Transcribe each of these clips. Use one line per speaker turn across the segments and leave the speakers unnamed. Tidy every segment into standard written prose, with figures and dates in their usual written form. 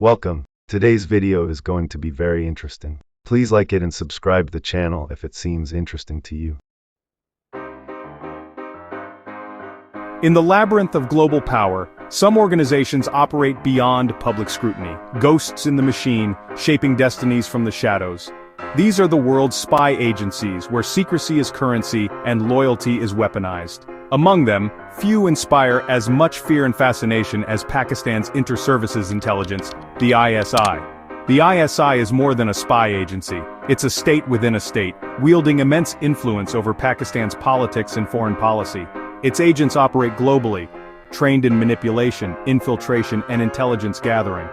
Welcome. Today's video is going to be very interesting. Please like it and subscribe to the channel if it seems interesting to you.
In the labyrinth of global power, some organizations operate beyond public scrutiny, ghosts in the machine, shaping destinies from the shadows. These are the world's spy agencies, where secrecy is currency and loyalty is weaponized. Among them, few inspire as much fear and fascination as Pakistan's Inter-Services Intelligence, the ISI. The ISI is more than a spy agency. It's a state within a state, wielding immense influence over Pakistan's politics and foreign policy. Its agents operate globally, trained in manipulation, infiltration, and intelligence gathering.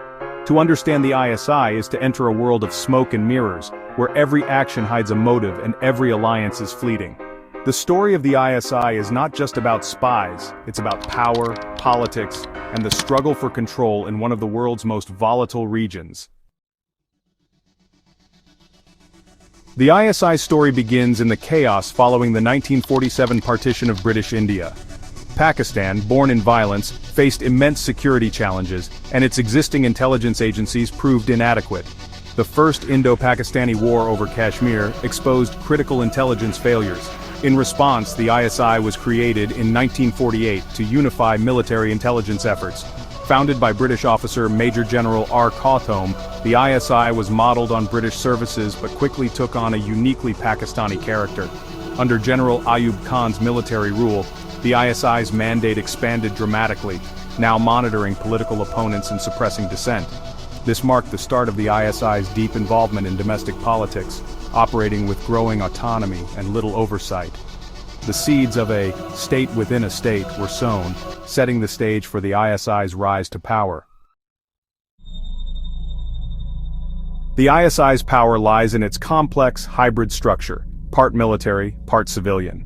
To understand the ISI is to enter a world of smoke and mirrors, where every action hides a motive and every alliance is fleeting. The story of the ISI is not just about spies, it's about power, politics, and the struggle for control in one of the world's most volatile regions. The ISI story begins in the chaos following the 1947 partition of British India. Pakistan, born in violence, faced immense security challenges, and its existing intelligence agencies proved inadequate. The First Indo-Pakistani War over Kashmir exposed critical intelligence failures. In response, the ISI was created in 1948 to unify military intelligence efforts. Founded by British officer Major General R. Khartoum, the ISI was modeled on British services but quickly took on a uniquely Pakistani character. Under General Ayub Khan's military rule, the ISI's mandate expanded dramatically, now monitoring political opponents and suppressing dissent. This marked the start of the ISI's deep involvement in domestic politics, operating with growing autonomy and little oversight. The seeds of a state within a state were sown, setting the stage for the ISI's rise to power. The ISI's power lies in its complex, hybrid structure, part military, part civilian.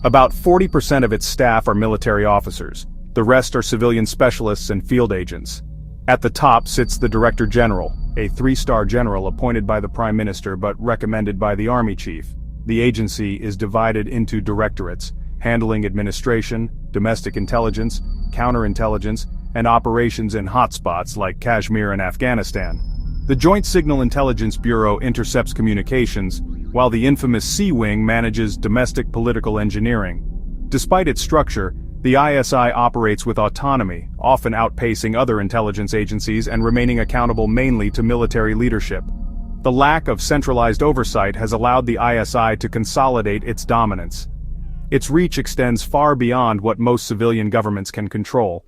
About 40% of its staff are military officers. The rest are civilian specialists and field agents. At the top sits the Director General, a 3-star general appointed by the Prime Minister but recommended by the Army Chief. The agency is divided into directorates, handling administration, domestic intelligence, counterintelligence, and operations in hotspots like Kashmir and Afghanistan. The Joint Signal Intelligence Bureau intercepts communications, while the infamous C-Wing manages domestic political engineering. Despite its structure, the ISI operates with autonomy, often outpacing other intelligence agencies and remaining accountable mainly to military leadership. The lack of centralized oversight has allowed the ISI to consolidate its dominance. Its reach extends far beyond what most civilian governments can control.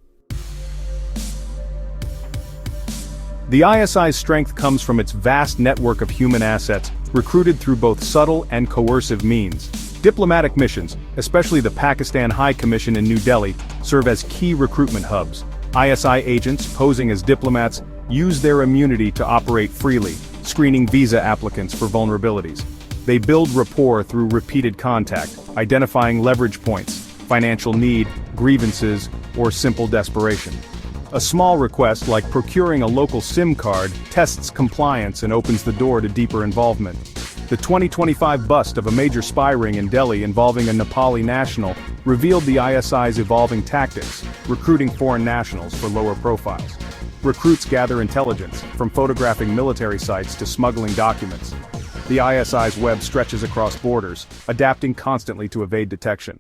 The ISI's strength comes from its vast network of human assets, recruited through both subtle and coercive means. Diplomatic missions, especially the Pakistan High Commission in New Delhi, serve as key recruitment hubs. ISI agents, posing as diplomats, use their immunity to operate freely, screening visa applicants for vulnerabilities. They build rapport through repeated contact, identifying leverage points, financial need, grievances, or simple desperation. A small request like procuring a local SIM card tests compliance and opens the door to deeper involvement. The 2025 bust of a major spy ring in Delhi involving a Nepali national revealed the ISI's evolving tactics, recruiting foreign nationals for lower profiles. Recruits gather intelligence, from photographing military sites to smuggling documents. The ISI's web stretches across borders, adapting constantly to evade detection.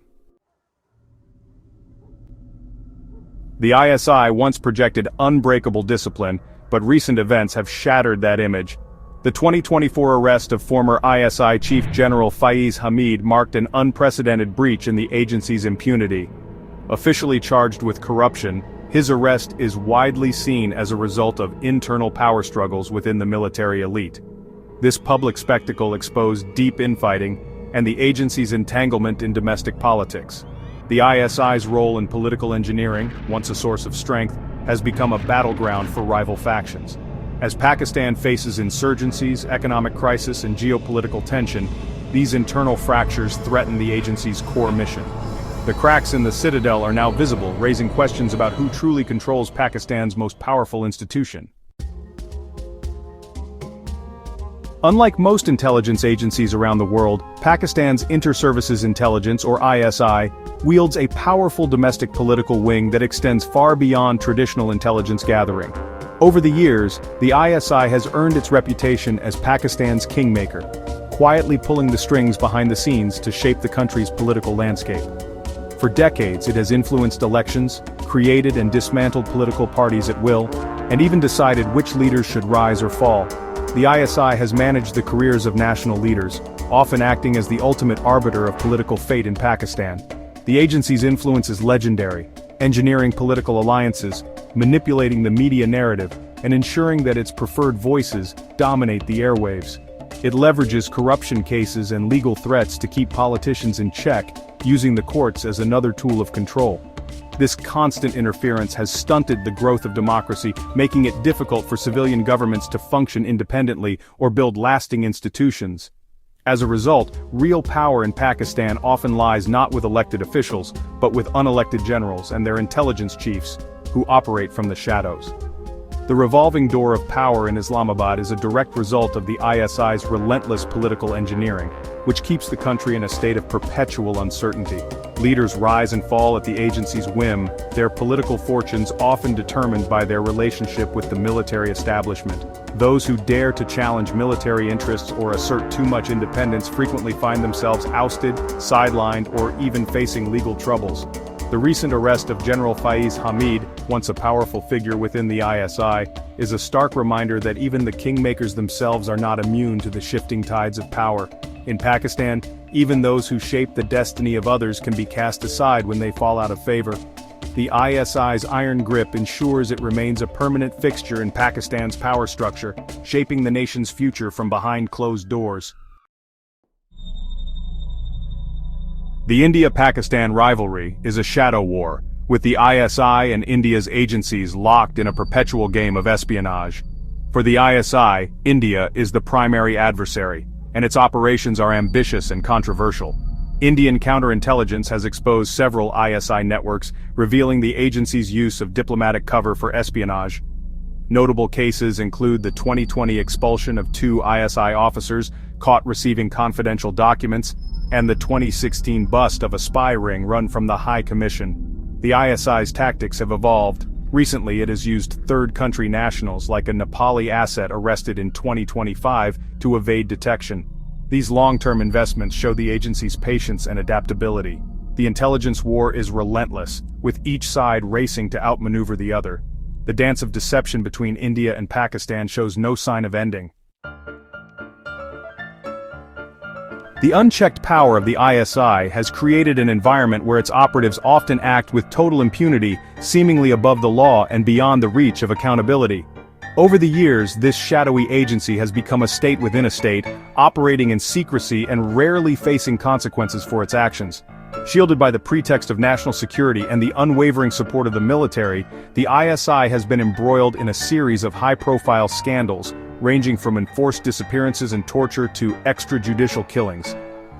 The ISI once projected unbreakable discipline, but recent events have shattered that image. The 2024 arrest of former ISI Chief General Faiz Hamid marked an unprecedented breach in the agency's impunity. Officially charged with corruption, his arrest is widely seen as a result of internal power struggles within the military elite. This public spectacle exposed deep infighting and the agency's entanglement in domestic politics. The ISI's role in political engineering, once a source of strength, has become a battleground for rival factions. As Pakistan faces insurgencies, economic crisis, and geopolitical tension, these internal fractures threaten the agency's core mission. The cracks in the citadel are now visible, raising questions about who truly controls Pakistan's most powerful institution. Unlike most intelligence agencies around the world, Pakistan's Inter-Services Intelligence, or ISI, wields a powerful domestic political wing that extends far beyond traditional intelligence gathering. Over the years, the ISI has earned its reputation as Pakistan's kingmaker, quietly pulling the strings behind the scenes to shape the country's political landscape. For decades, it has influenced elections, created and dismantled political parties at will, and even decided which leaders should rise or fall. The ISI has managed the careers of national leaders, often acting as the ultimate arbiter of political fate in Pakistan. The agency's influence is legendary, engineering political alliances, manipulating the media narrative, and ensuring that its preferred voices dominate the airwaves. It leverages corruption cases and legal threats to keep politicians in check, using the courts as another tool of control. This constant interference has stunted the growth of democracy, making it difficult for civilian governments to function independently or build lasting institutions. As a result, real power in Pakistan often lies not with elected officials, but with unelected generals and their intelligence chiefs, who operate from the shadows. The revolving door of power in Islamabad is a direct result of the ISI's relentless political engineering, which keeps the country in a state of perpetual uncertainty. Leaders rise and fall at the agency's whim, their political fortunes often determined by their relationship with the military establishment. Those who dare to challenge military interests or assert too much independence frequently find themselves ousted, sidelined, or even facing legal troubles. The recent arrest of General Faiz Hamid, once a powerful figure within the ISI, is a stark reminder that even the kingmakers themselves are not immune to the shifting tides of power. In Pakistan, even those who shape the destiny of others can be cast aside when they fall out of favor. The ISI's iron grip ensures it remains a permanent fixture in Pakistan's power structure, shaping the nation's future from behind closed doors. The India-Pakistan rivalry is a shadow war, with the ISI and India's agencies locked in a perpetual game of espionage. For the ISI, India is the primary adversary, and its operations are ambitious and controversial. Indian counterintelligence has exposed several ISI networks, revealing the agency's use of diplomatic cover for espionage. Notable cases include the 2020 expulsion of 2 ISI officers caught receiving confidential documents, and the 2016 bust of a spy ring run from the High Commission. The ISI's tactics have evolved. Recently, it has used third-country nationals like a Nepali asset arrested in 2025 to evade detection. These long-term investments show the agency's patience and adaptability. The intelligence war is relentless, with each side racing to outmaneuver the other. The dance of deception between India and Pakistan shows no sign of ending. The unchecked power of the ISI has created an environment where its operatives often act with total impunity, seemingly above the law and beyond the reach of accountability. Over the years, this shadowy agency has become a state within a state, operating in secrecy and rarely facing consequences for its actions. Shielded by the pretext of national security and the unwavering support of the military, the ISI has been embroiled in a series of high-profile scandals, ranging from enforced disappearances and torture to extrajudicial killings.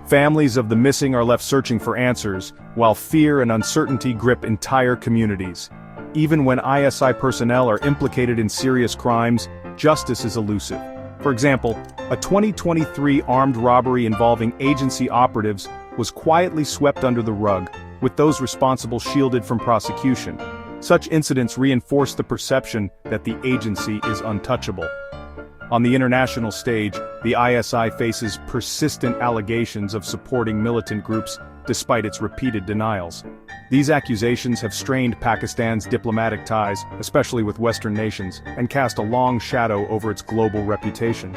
Families of the missing are left searching for answers, while fear and uncertainty grip entire communities. Even when ISI personnel are implicated in serious crimes, justice is elusive. For example, a 2023 armed robbery involving agency operatives was quietly swept under the rug, with those responsible shielded from prosecution. Such incidents reinforce the perception that the agency is untouchable. On the international stage, the ISI faces persistent allegations of supporting militant groups despite its repeated denials. These accusations have strained Pakistan's diplomatic ties, especially with Western nations, and cast a long shadow over its global reputation.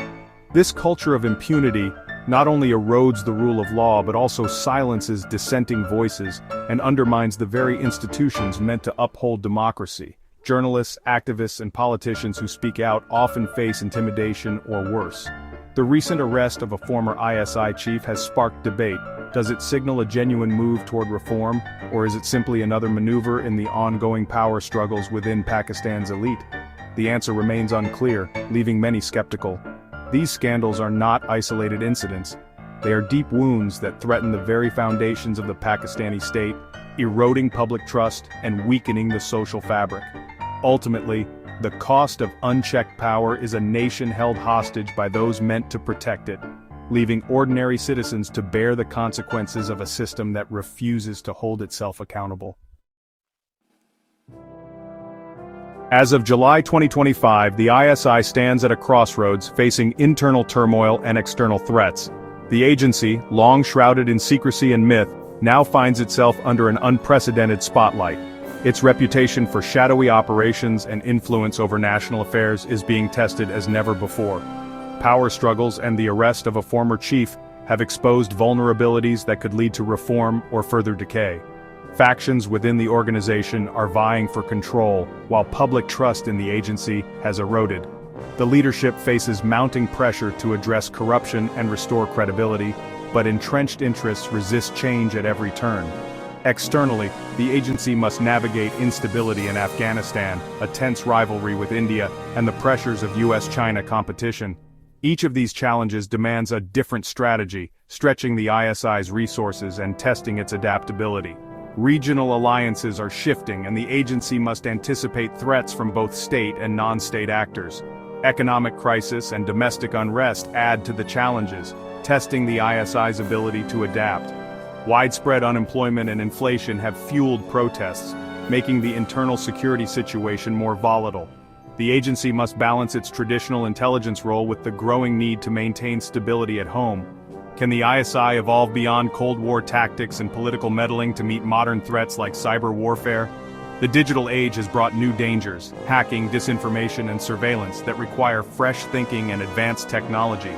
This culture of impunity not only erodes the rule of law but also silences dissenting voices and undermines the very institutions meant to uphold democracy. Journalists, activists, and politicians who speak out often face intimidation or worse. The recent arrest of a former ISI chief has sparked debate. Does it signal a genuine move toward reform, or is it simply another maneuver in the ongoing power struggles within Pakistan's elite? The answer remains unclear, leaving many skeptical. These scandals are not isolated incidents. They are deep wounds that threaten the very foundations of the Pakistani state, eroding public trust and weakening the social fabric. Ultimately, the cost of unchecked power is a nation held hostage by those meant to protect it, leaving ordinary citizens to bear the consequences of a system that refuses to hold itself accountable. As of July 2025, the ISI stands at a crossroads facing internal turmoil and external threats. The agency, long shrouded in secrecy and myth, now finds itself under an unprecedented spotlight. Its reputation for shadowy operations and influence over national affairs is being tested as never before. Power struggles and the arrest of a former chief have exposed vulnerabilities that could lead to reform or further decay. Factions within the organization are vying for control, while public trust in the agency has eroded. The leadership faces mounting pressure to address corruption and restore credibility, but entrenched interests resist change at every turn. Externally, the agency must navigate instability in Afghanistan, a tense rivalry with India, and the pressures of US-China competition. Each of these challenges demands a different strategy, stretching the ISI's resources and testing its adaptability. Regional alliances are shifting, and the agency must anticipate threats from both state and non-state actors. Economic crisis and domestic unrest add to the challenges, testing the ISI's ability to adapt. Widespread unemployment and inflation have fueled protests, making the internal security situation more volatile. The agency must balance its traditional intelligence role with the growing need to maintain stability at home. Can the ISI evolve beyond Cold War tactics and political meddling to meet modern threats like cyber warfare? The digital age has brought new dangers, hacking, disinformation, and surveillance that require fresh thinking and advanced technology.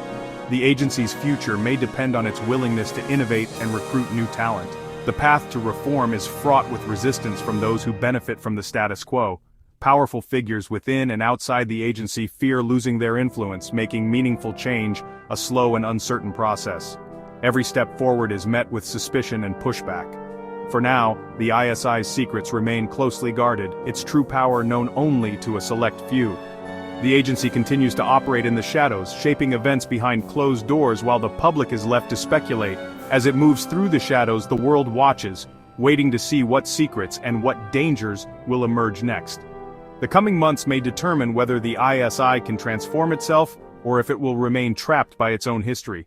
The agency's future may depend on its willingness to innovate and recruit new talent. The path to reform is fraught with resistance from those who benefit from the status quo. Powerful figures within and outside the agency fear losing their influence, making meaningful change a slow and uncertain process. Every step forward is met with suspicion and pushback. For now, the ISI's secrets remain closely guarded, its true power known only to a select few. The agency continues to operate in the shadows, shaping events behind closed doors while the public is left to speculate. As it moves through the shadows, the world watches, waiting to see what secrets and what dangers will emerge next. The coming months may determine whether the ISI can transform itself or if it will remain trapped by its own history.